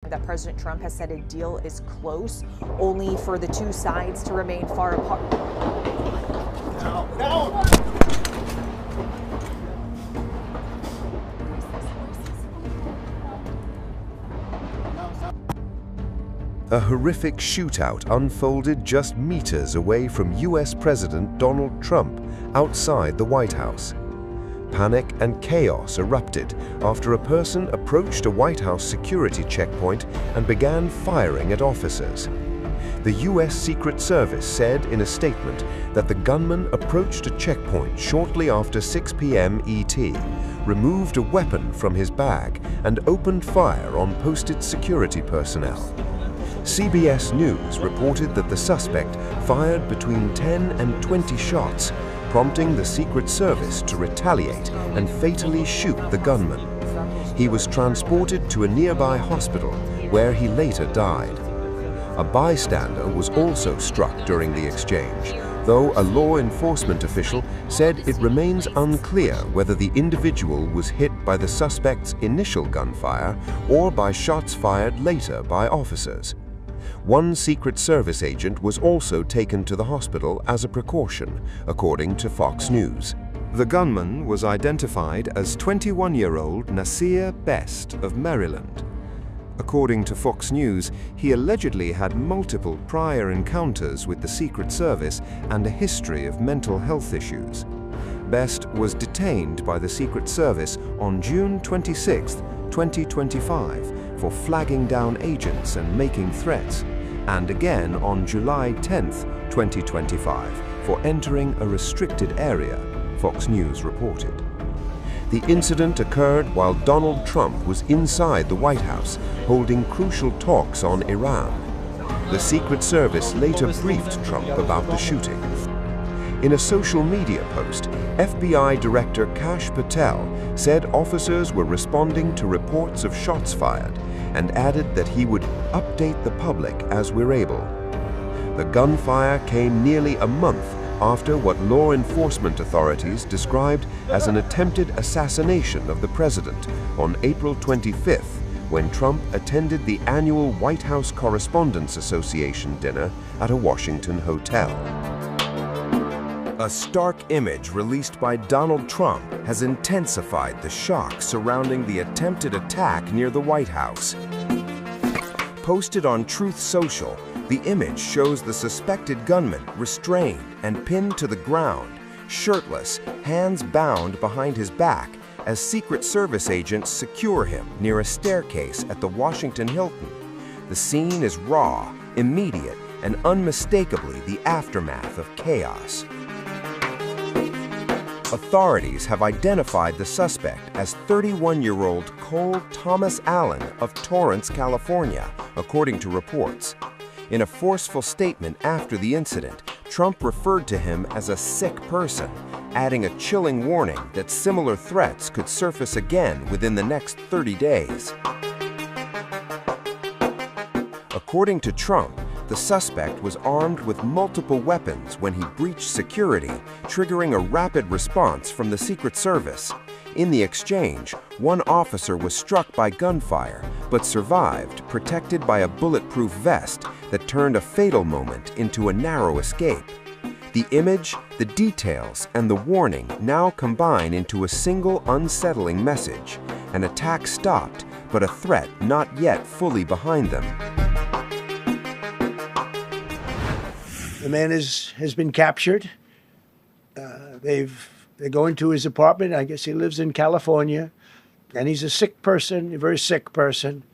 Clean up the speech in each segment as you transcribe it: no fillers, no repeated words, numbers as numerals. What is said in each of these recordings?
That President Trump has said a deal is close, only for the two sides to remain far apart. A horrific shootout unfolded just meters away from U.S. President Donald Trump outside the White House. Panic and chaos erupted after a person approached a White House security checkpoint and began firing at officers. The U.S. Secret Service said in a statement that the gunman approached a checkpoint shortly after 6 p.m. ET, removed a weapon from his bag, and opened fire on posted security personnel. CBS News reported that the suspect fired between 10 and 20 shots, prompting the Secret Service to retaliate and fatally shoot the gunman. He was transported to a nearby hospital where he later died. A bystander was also struck during the exchange, though a law enforcement official said it remains unclear whether the individual was hit by the suspect's initial gunfire or by shots fired later by officers. One Secret Service agent was also taken to the hospital as a precaution, according to Fox News. The gunman was identified as 21-year-old Nasire Best of Maryland. According to Fox News, he allegedly had multiple prior encounters with the Secret Service and a history of mental health issues. Best was detained by the Secret Service on June 26, 2025, for flagging down agents and making threats, and again on July 10, 2025, for entering a restricted area, Fox News reported. The incident occurred while Donald Trump was inside the White House holding crucial talks on Iran. The Secret Service later briefed Trump about the shooting. In a social media post, FBI Director Kash Patel said officers were responding to reports of shots fired and added that he would update the public as we're able. The gunfire came nearly a month after what law enforcement authorities described as an attempted assassination of the president on April 25th, when Trump attended the annual White House Correspondents Association dinner at a Washington hotel. A stark image released by Donald Trump has intensified the shock surrounding the attempted attack near the White House. Posted on Truth Social, the image shows the suspected gunman restrained and pinned to the ground, shirtless, hands bound behind his back, as Secret Service agents secure him near a staircase at the Washington Hilton. The scene is raw, immediate, and unmistakably the aftermath of chaos. Authorities have identified the suspect as 31-year-old Cole Thomas Allen of Torrance, California, according to reports. In a forceful statement after the incident, Trump referred to him as a sick person, adding a chilling warning that similar threats could surface again within the next 30 days. According to Trump, the suspect was armed with multiple weapons when he breached security, triggering a rapid response from the Secret Service. In the exchange, one officer was struck by gunfire, but survived, protected by a bulletproof vest that turned a fatal moment into a narrow escape. The image, the details, and the warning now combine into a single unsettling message. An attack stopped, but a threat not yet fully behind them. The man has been captured. They're going to his apartment. I guess he lives in California. And he's a sick person, a very sick person.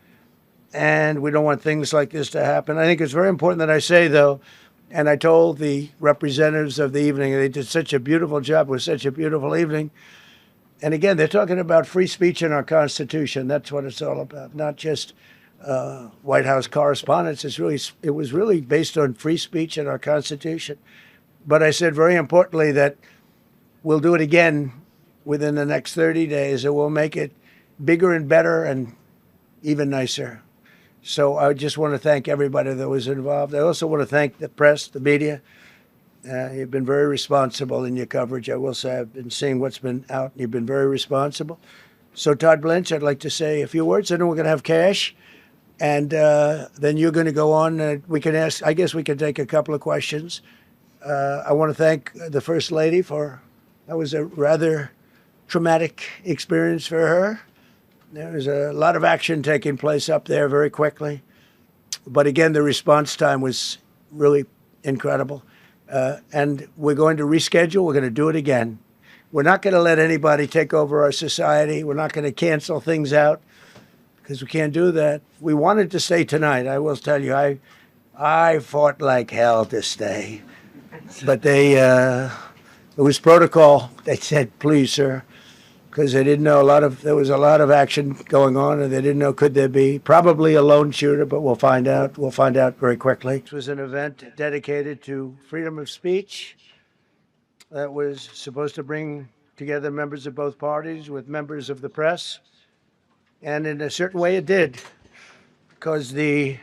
And we don't want things like this to happen. I think it's very important that I say, though, and I told the representatives of the evening, they did such a beautiful job. It was such a beautiful evening. And again, they're talking about free speech in our Constitution. That's what it's all about, not just White House correspondence. It was really based on free speech in our Constitution. But I said very importantly that we'll do it again within the next 30 days, and we'll make it bigger and better and even nicer. So I just want to thank everybody that was involved. I also want to thank the press, the media. You've been very responsible in your coverage. I will say I've been seeing what's been out, and you've been very responsible. So Todd Blanche, I'd like to say a few words. I know we're going to have cash. And then you're going to go on. We can ask, I guess we can take a couple of questions. I want to thank the First Lady that was a rather traumatic experience for her. There was a lot of action taking place up there very quickly. But again, the response time was really incredible. And we're going to reschedule. We're going to do it again. We're not going to let anybody take over our society. We're not going to cancel things out because we can't do that. We wanted to stay tonight. I will tell you, I fought like hell to stay. But it was protocol. They said, please, sir, because they didn't know there was a lot of action going on, and they didn't know could there be probably a lone shooter, but we'll find out. We'll find out very quickly. This was an event dedicated to freedom of speech that was supposed to bring together members of both parties with members of the press, and in a certain way it did, because the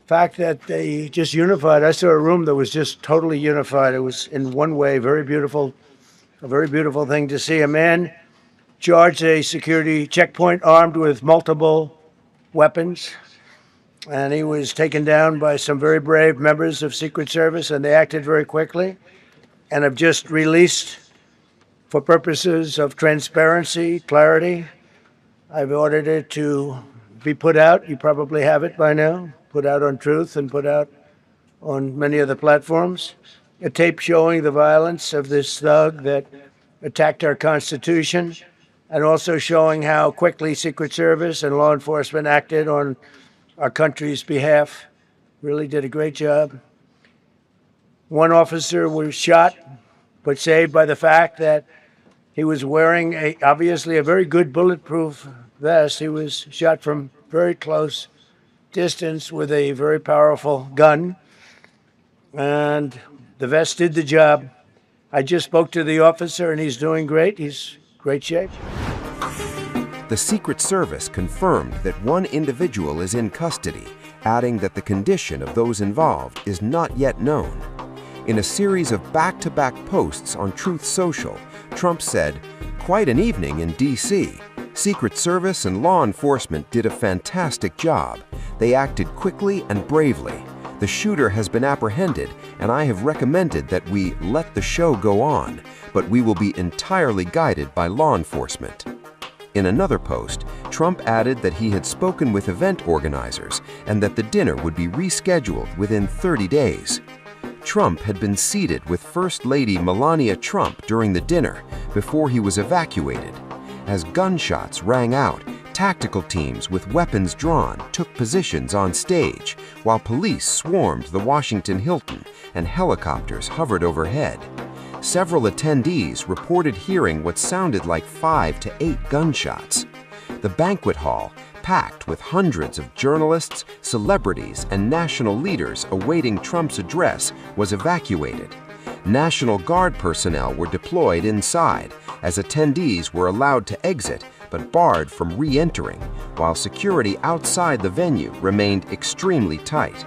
fact that they just unified, I saw a room that was just totally unified. It was in one way very beautiful. A very beautiful thing to see. A man charged a security checkpoint armed with multiple weapons, and he was taken down by some very brave members of Secret Service, and they acted very quickly and have just released, for purposes of transparency, clarity, I've ordered it to be put out. You probably have it by now, put out on Truth and put out on many other platforms. A tape showing the violence of this thug that attacked our Constitution, and also showing how quickly Secret Service and law enforcement acted on our country's behalf. Really did a great job. One officer was shot, but saved by the fact that he was wearing obviously a very good bulletproof vest. He was shot from very close distance with a very powerful gun, and the vest did the job. I just spoke to the officer, and he's doing great. He's in great shape. The Secret Service confirmed that one individual is in custody, adding that the condition of those involved is not yet known. In a series of back-to-back posts on Truth Social, Trump said, "Quite an evening in D.C. Secret Service and law enforcement did a fantastic job. They acted quickly and bravely. The shooter has been apprehended, and I have recommended that we let the show go on, but we will be entirely guided by law enforcement." In another post, Trump added that he had spoken with event organizers and that the dinner would be rescheduled within 30 days. Trump had been seated with First Lady Melania Trump during the dinner before he was evacuated. As gunshots rang out, tactical teams with weapons drawn took positions on stage, while police swarmed the Washington Hilton and helicopters hovered overhead. Several attendees reported hearing what sounded like 5 to 8 gunshots. The banquet hall, packed with hundreds of journalists, celebrities, and national leaders awaiting Trump's address, was evacuated. National Guard personnel were deployed inside, as attendees were allowed to exit but barred from re-entering, while security outside the venue remained extremely tight.